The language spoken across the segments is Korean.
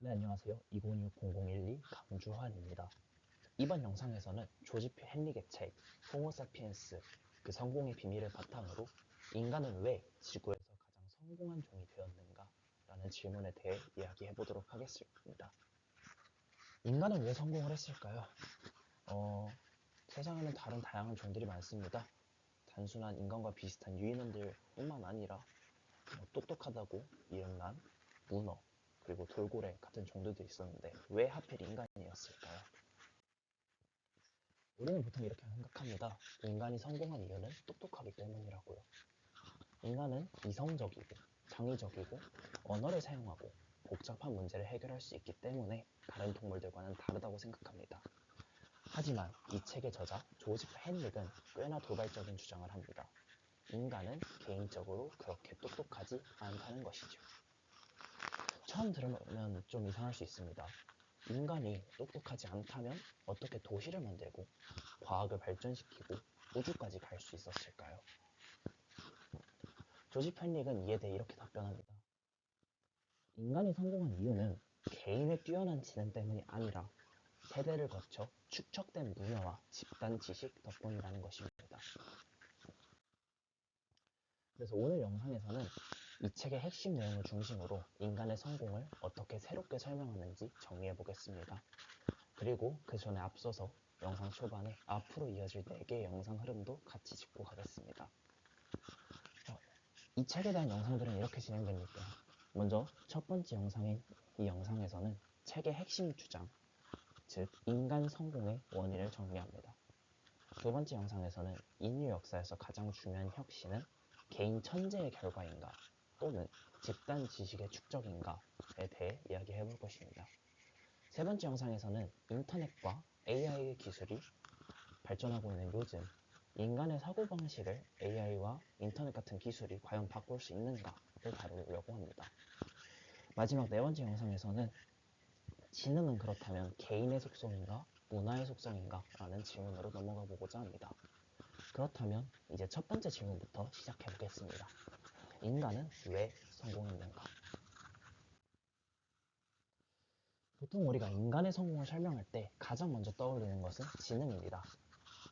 네, 안녕하세요. 2016-0012 강주환입니다. 이번 영상에서는 조지프 헨릭의 책 호모사피엔스 그 성공의 비밀을 바탕으로 인간은 왜 지구에서 가장 성공한 종이 되었는가 라는 질문에 대해 이야기해 보도록 하겠습니다. 인간은 왜 성공을 했을까요? 세상에는 다른 다양한 종들이 많습니다. 단순한 인간과 비슷한 유인원들 뿐만 아니라 똑똑하다고 이름난 문어, 그리고 돌고래 같은 종들도 있었는데 왜 하필 인간이었을까요? 우리는 보통 이렇게 생각합니다. 인간이 성공한 이유는 똑똑하기 때문이라고요. 인간은 이성적이고 창의적이고 언어를 사용하고 복잡한 문제를 해결할 수 있기 때문에 다른 동물들과는 다르다고 생각합니다. 하지만 이 책의 저자 조지프 헨릭은 꽤나 도발적인 주장을 합니다. 인간은 개인적으로 그렇게 똑똑하지 않다는 것이죠. 처음 들으면 좀 이상할 수 있습니다. 인간이 똑똑하지 않다면 어떻게 도시를 만들고 과학을 발전시키고 우주까지 갈 수 있었을까요? 조지 펜릭은 이에 대해 이렇게 답변합니다. 인간이 성공한 이유는 개인의 뛰어난 지능 때문이 아니라 세대를 거쳐 축적된 문화와 집단 지식 덕분이라는 것입니다. 그래서 오늘 영상에서는 이 책의 핵심 내용을 중심으로 인간의 성공을 어떻게 새롭게 설명하는지 정리해 보겠습니다. 그리고 그 전에 앞서서 영상 초반에 앞으로 이어질 4개의 영상 흐름도 같이 짚고 가겠습니다. 이 책에 대한 영상들은 이렇게 진행됩니다. 먼저 첫 번째 영상인 이 영상에서는 책의 핵심 주장, 즉 인간 성공의 원인을 정리합니다. 두 번째 영상에서는 인류 역사에서 가장 중요한 혁신은 개인 천재의 결과인가 또는 집단 지식의 축적인가에 대해 이야기해 볼 것입니다. 세 번째 영상에서는 인터넷과 AI 기술이 발전하고 있는 요즘 인간의 사고방식을 AI와 인터넷 같은 기술이 과연 바꿀 수 있는가를 다루려고 합니다. 마지막 네 번째 영상에서는 지능은 그렇다면 개인의 속성인가 문화의 속성인가 라는 질문으로 넘어가 보고자 합니다. 그렇다면 이제 첫 번째 질문부터 시작해 보겠습니다. 인간은 왜 성공했는가? 보통 우리가 인간의 성공을 설명할 때 가장 먼저 떠올리는 것은 지능입니다.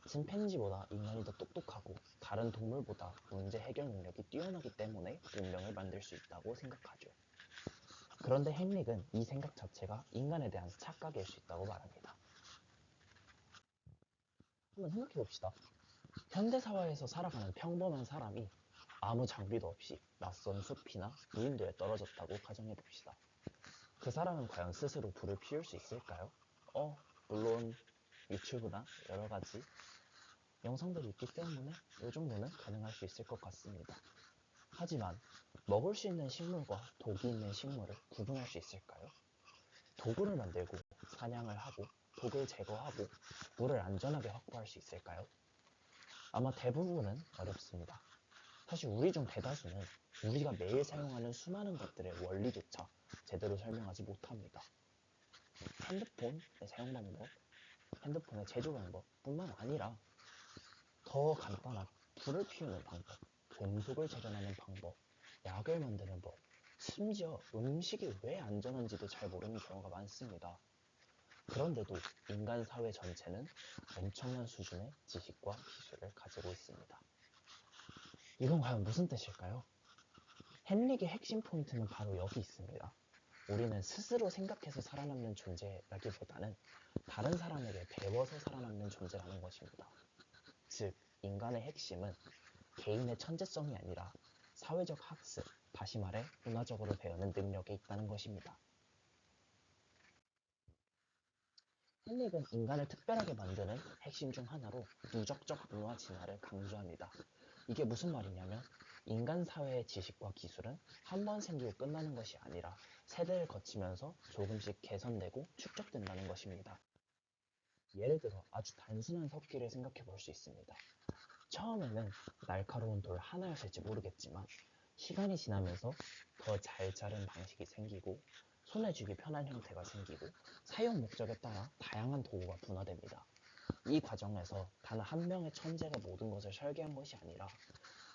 침팬지보다 인간이 더 똑똑하고 다른 동물보다 문제 해결 능력이 뛰어나기 때문에 문명을 만들 수 있다고 생각하죠. 그런데 헨릭은 이 생각 자체가 인간에 대한 착각일 수 있다고 말합니다. 한번 생각해 봅시다. 현대사회에서 살아가는 평범한 사람이 아무 장비도 없이 낯선 숲이나 무인도에 떨어졌다고 가정해 봅시다. 그 사람은 과연 스스로 불을 피울 수 있을까요? 물론 유튜브나 여러 가지 영상들이 있기 때문에 이 정도는 가능할 수 있을 것 같습니다. 하지만 먹을 수 있는 식물과 독이 있는 식물을 구분할 수 있을까요? 도구를 만들고 사냥을 하고 독을 제거하고 물을 안전하게 확보할 수 있을까요? 아마 대부분은 어렵습니다. 사실 우리 중 대다수는 우리가 매일 사용하는 수많은 것들의 원리조차 제대로 설명하지 못합니다. 핸드폰의 사용 방법, 핸드폰의 제조 방법 뿐만 아니라 더 간단한 불을 피우는 방법, 금속을 재련하는 방법, 약을 만드는 법, 심지어 음식이 왜 안전한지도 잘 모르는 경우가 많습니다. 그런데도 인간 사회 전체는 엄청난 수준의 지식과 기술을 가지고 있습니다. 이건 과연 무슨 뜻일까요? 헨릭의 핵심 포인트는 바로 여기 있습니다. 우리는 스스로 생각해서 살아남는 존재라기보다는 다른 사람에게 배워서 살아남는 존재라는 것입니다. 즉, 인간의 핵심은 개인의 천재성이 아니라 사회적 학습, 다시 말해 문화적으로 배우는 능력에 있다는 것입니다. 헨릭은 인간을 특별하게 만드는 핵심 중 하나로 누적적 문화 진화를 강조합니다. 이게 무슨 말이냐면 인간 사회의 지식과 기술은 한 번 생기고 끝나는 것이 아니라 세대를 거치면서 조금씩 개선되고 축적된다는 것입니다. 예를 들어 아주 단순한 석기를 생각해 볼 수 있습니다. 처음에는 날카로운 돌 하나였을지 모르겠지만 시간이 지나면서 더 잘 자른 방식이 생기고 손에 쥐기 편한 형태가 생기고 사용 목적에 따라 다양한 도구가 분화됩니다. 이 과정에서 단 한 명의 천재가 모든 것을 설계한 것이 아니라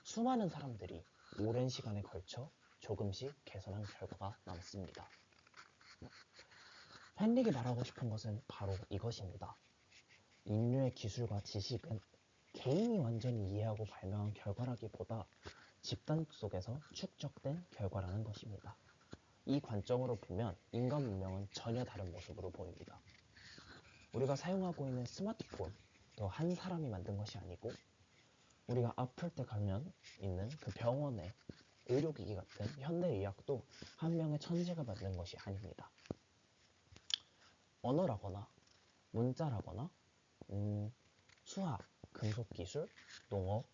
수많은 사람들이 오랜 시간에 걸쳐 조금씩 개선한 결과가 남습니다. 헨릭이 말하고 싶은 것은 바로 이것입니다. 인류의 기술과 지식은 개인이 완전히 이해하고 발명한 결과라기보다 집단 속에서 축적된 결과라는 것입니다. 이 관점으로 보면 인간 문명은 전혀 다른 모습으로 보입니다. 우리가 사용하고 있는 스마트폰도 한 사람이 만든 것이 아니고, 우리가 아플 때 가면 있는 그 병원의 의료기기 같은 현대의학도 한 명의 천재가 만든 것이 아닙니다. 언어라거나 문자라거나 수학, 금속기술, 농업,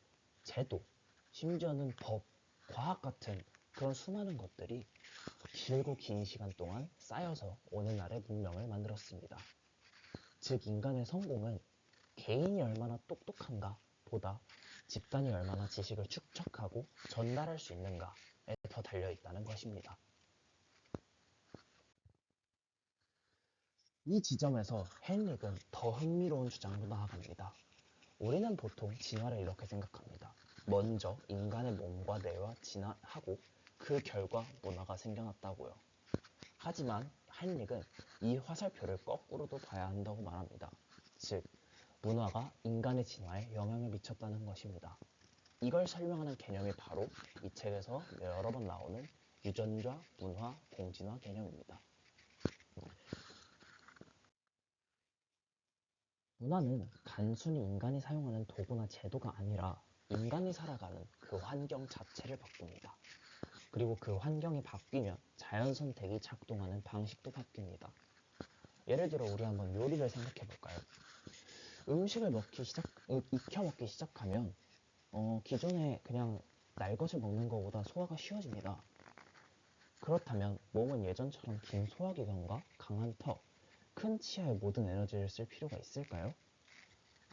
제도, 심지어는 법, 과학 같은 그런 수많은 것들이 길고 긴 시간 동안 쌓여서 오늘날의 문명을 만들었습니다. 즉, 인간의 성공은 개인이 얼마나 똑똑한가 보다 집단이 얼마나 지식을 축적하고 전달할 수 있는가에 더 달려있다는 것입니다. 이 지점에서 헨릭은 더 흥미로운 주장으로 나아갑니다. 우리는 보통 진화를 이렇게 생각합니다. 먼저 인간의 몸과 뇌와 진화하고 그 결과 문화가 생겨났다고요. 하지만 헨릭은 이 화살표를 거꾸로도 봐야 한다고 말합니다. 즉, 문화가 인간의 진화에 영향을 미쳤다는 것입니다. 이걸 설명하는 개념이 바로 이 책에서 여러 번 나오는 유전자, 문화, 공진화 개념입니다. 문화는 단순히 인간이 사용하는 도구나 제도가 아니라 인간이 살아가는 그 환경 자체를 바꿉니다. 그리고 그 환경이 바뀌면 자연 선택이 작동하는 방식도 바뀝니다. 예를 들어 우리 한번 요리를 생각해 볼까요? 음식을 익혀 먹기 시작하면 기존에 그냥 날 것을 먹는 것보다 소화가 쉬워집니다. 그렇다면 몸은 예전처럼 긴 소화기관과 강한 턱, 큰 치아의 모든 에너지를 쓸 필요가 있을까요?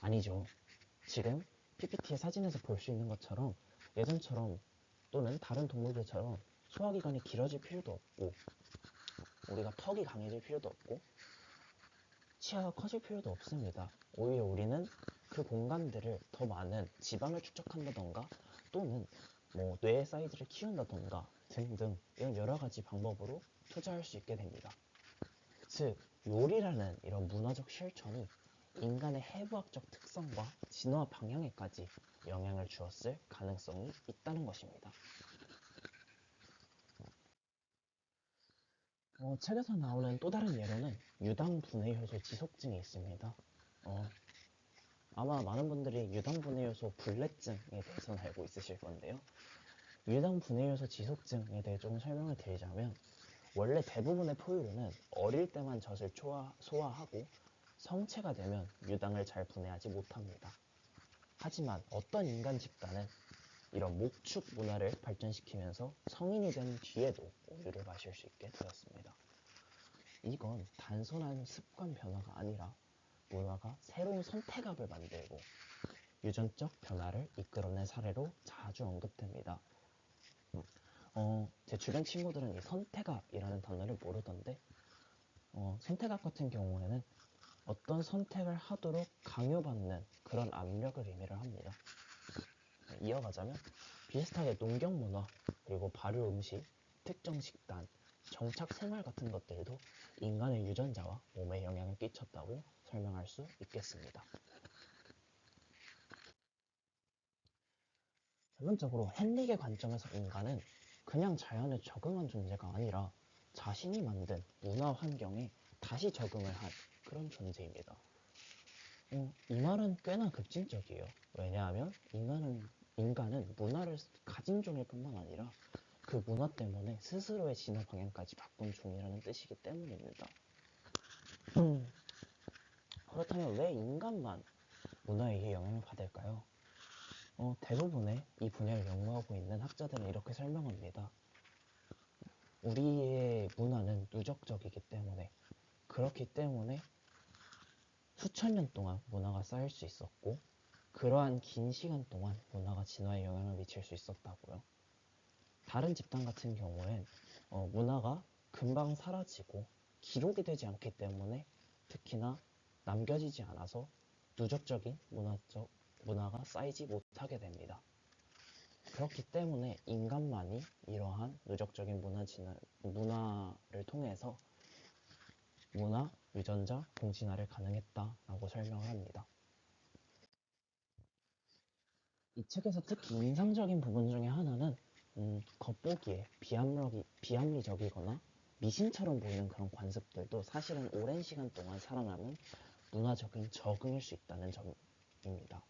아니죠. 지금 PPT의 사진에서 볼 수 있는 것처럼 예전처럼 또는 다른 동물들처럼 소화기관이 길어질 필요도 없고, 우리가 턱이 강해질 필요도 없고, 치아가 커질 필요도 없습니다. 오히려 우리는 그 공간들을 더 많은 지방을 축적한다던가 또는 뇌의 사이즈를 키운다던가 등등 이런 여러 가지 방법으로 투자할 수 있게 됩니다. 즉, 요리라는 이런 문화적 실천이 인간의 해부학적 특성과 진화 방향에까지 영향을 주었을 가능성이 있다는 것입니다. 책에서 나오는 또 다른 예로는 유당 분해 효소 지속증이 있습니다. 아마 많은 분들이 유당 분해 효소 불내증에 대해서는 알고 있으실 건데요. 유당 분해 효소 지속증에 대해 조금 설명을 드리자면, 원래 대부분의 포유류는 어릴 때만 젖을 소화하고 성체가 되면 유당을 잘 분해하지 못합니다. 하지만 어떤 인간 집단은 이런 목축 문화를 발전시키면서 성인이 된 뒤에도 우유를 마실 수 있게 되었습니다. 이건 단순한 습관 변화가 아니라 문화가 새로운 선택압을 만들고 유전적 변화를 이끌어낸 사례로 자주 언급됩니다. 제 주변 친구들은 이 선택압이라는 단어를 모르던데, 선택압 같은 경우에는 어떤 선택을 하도록 강요받는 그런 압력을 의미를 합니다. 이어가자면 비슷하게 농경 문화, 그리고 발효 음식, 특정 식단, 정착 생활 같은 것들도 인간의 유전자와 몸에 영향을 끼쳤다고 설명할 수 있겠습니다. 결론적으로 헨릭의 관점에서 인간은 그냥 자연에 적응한 존재가 아니라 자신이 만든 문화 환경에 다시 적응을 한 그런 존재입니다. 이 말은 꽤나 급진적이에요. 왜냐하면 인간은 문화를 가진 종일 뿐만 아니라 그 문화 때문에 스스로의 진화 방향까지 바꾼 종이라는 뜻이기 때문입니다. 그렇다면 왜 인간만 문화에 영향을 받을까요? 대부분의 이 분야를 연구하고 있는 학자들은 이렇게 설명합니다. 우리의 문화는 누적적이기 때문에, 그렇기 때문에 수천 년 동안 문화가 쌓일 수 있었고, 그러한 긴 시간 동안 문화가 진화에 영향을 미칠 수 있었다고요. 다른 집단 같은 경우엔 문화가 금방 사라지고 기록이 되지 않기 때문에, 특히나 남겨지지 않아서 누적적인 문화가 쌓이지 못하게 됩니다. 그렇기 때문에 인간만이 이러한 누적적인 문화를 통해서 문화, 유전자, 공진화를 가능했다라고 설명을 합니다. 이 책에서 특히 인상적인 부분 중에 하나는 겉보기에 비합리적이거나 미신처럼 보이는 그런 관습들도 사실은 오랜 시간 동안 살아남은 문화적인 적응일 수 있다는 점입니다.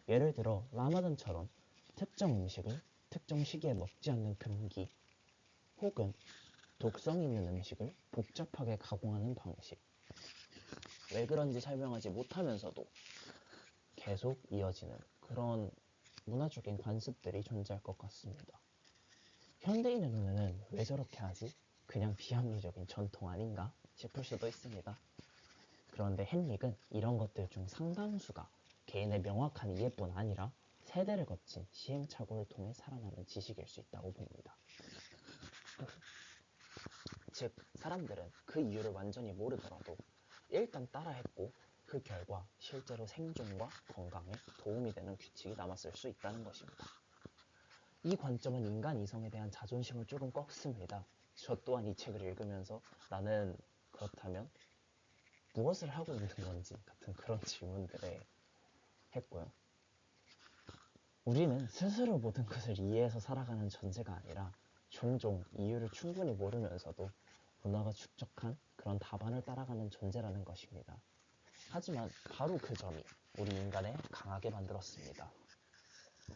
예를 들어 라마단처럼 특정 음식을 특정 시기에 먹지 않는 금기, 혹은 독성이 있는 음식을 복잡하게 가공하는 방식. 왜 그런지 설명하지 못하면서도 계속 이어지는 그런 문화적인 관습들이 존재할 것 같습니다. 현대인의 눈에는 왜 저렇게 하지? 그냥 비합리적인 전통 아닌가 싶을 수도 있습니다. 그런데 헨릭은 이런 것들 중 상당수가 개인의 명확한 이해뿐 아니라 세대를 거친 시행착오를 통해 살아남은 지식일 수 있다고 봅니다. 즉, 사람들은 그 이유를 완전히 모르더라도 일단 따라했고 그 결과 실제로 생존과 건강에 도움이 되는 규칙이 남았을 수 있다는 것입니다. 이 관점은 인간 이성에 대한 자존심을 조금 꺾습니다. 저 또한 이 책을 읽으면서 나는 그렇다면 무엇을 하고 있는 건지 같은 그런 질문들을 했고요. 우리는 스스로 모든 것을 이해해서 살아가는 존재가 아니라 종종 이유를 충분히 모르면서도 문화가 축적한 그런 답안을 따라가는 존재라는 것입니다. 하지만 바로 그 점이 우리 인간을 강하게 만들었습니다.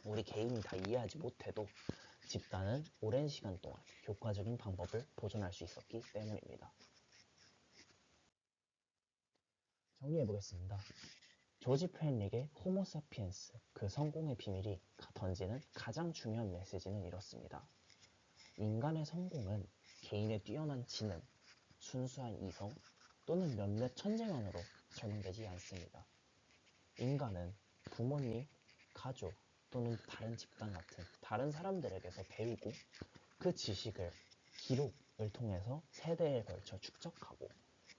우리 개인이 다 이해하지 못해도 집단은 오랜 시간 동안 효과적인 방법을 보존할 수 있었기 때문입니다. 정리해보겠습니다. 조지 펜릭의 호모사피엔스, 그 성공의 비밀이 던지는 가장 중요한 메시지는 이렇습니다. 인간의 성공은 개인의 뛰어난 지능, 순수한 이성 또는 몇몇 천재만으로 설명되지 않습니다. 인간은 부모님, 가족 또는 다른 집단 같은 다른 사람들에게서 배우고 그 지식을 기록을 통해서 세대에 걸쳐 축적하고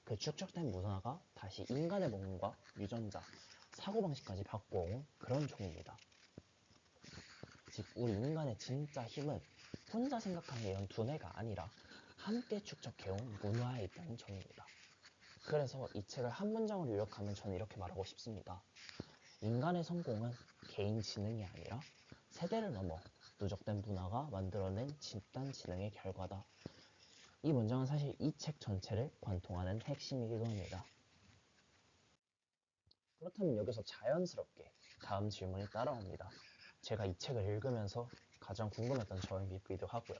그 축적된 문화가 다시 인간의 몸과 유전자, 사고방식까지 바꿔온 그런 종입니다. 즉, 우리 인간의 진짜 힘은 혼자 생각하는 이런 두뇌가 아니라 함께 축적해온 문화에 있다는 점입니다. 그래서 이 책을 한 문장으로 요약하면 저는 이렇게 말하고 싶습니다. 인간의 성공은 개인 지능이 아니라 세대를 넘어 누적된 문화가 만들어낸 집단 지능의 결과다. 이 문장은 사실 이 책 전체를 관통하는 핵심이기도 합니다. 그렇다면 여기서 자연스럽게 다음 질문이 따라옵니다. 제가 이 책을 읽으면서 가장 궁금했던 점이기도 하고요.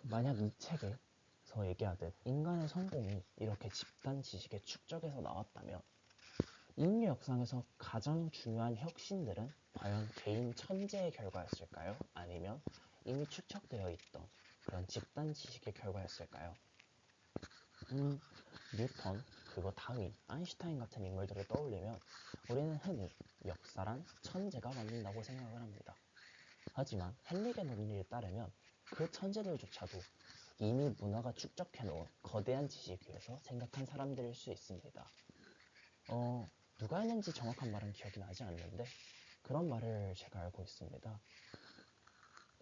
만약 이 책에서 얘기하듯 인간의 성공이 이렇게 집단 지식의 축적에서 나왔다면 인류 역사에서 가장 중요한 혁신들은 과연 개인 천재의 결과였을까요? 아니면 이미 축적되어 있던 그런 집단 지식의 결과였을까요? 뉴턴, 그리고 다윈, 아인슈타인 같은 인물들을 떠올리면 우리는 흔히 역사란 천재가 만든다고 생각을 합니다. 하지만 헨릭의 논리에 따르면 그 천재들조차도 이미 문화가 축적해놓은 거대한 지식 위에서 생각한 사람들일 수 있습니다. 누가 했는지 정확한 말은 기억이 나지 않는데 그런 말을 제가 알고 있습니다.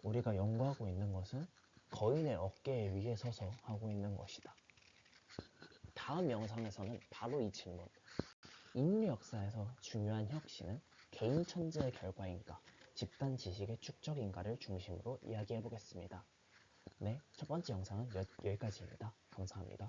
우리가 연구하고 있는 것은 거인의 어깨 위에 서서 하고 있는 것이다. 다음 영상에서는 바로 이 질문, 인류 역사에서 중요한 혁신은 개인 천재의 결과인가, 집단 지식의 축적인가를 중심으로 이야기해 보겠습니다. 네, 첫 번째 영상은 여기까지입니다. 감사합니다.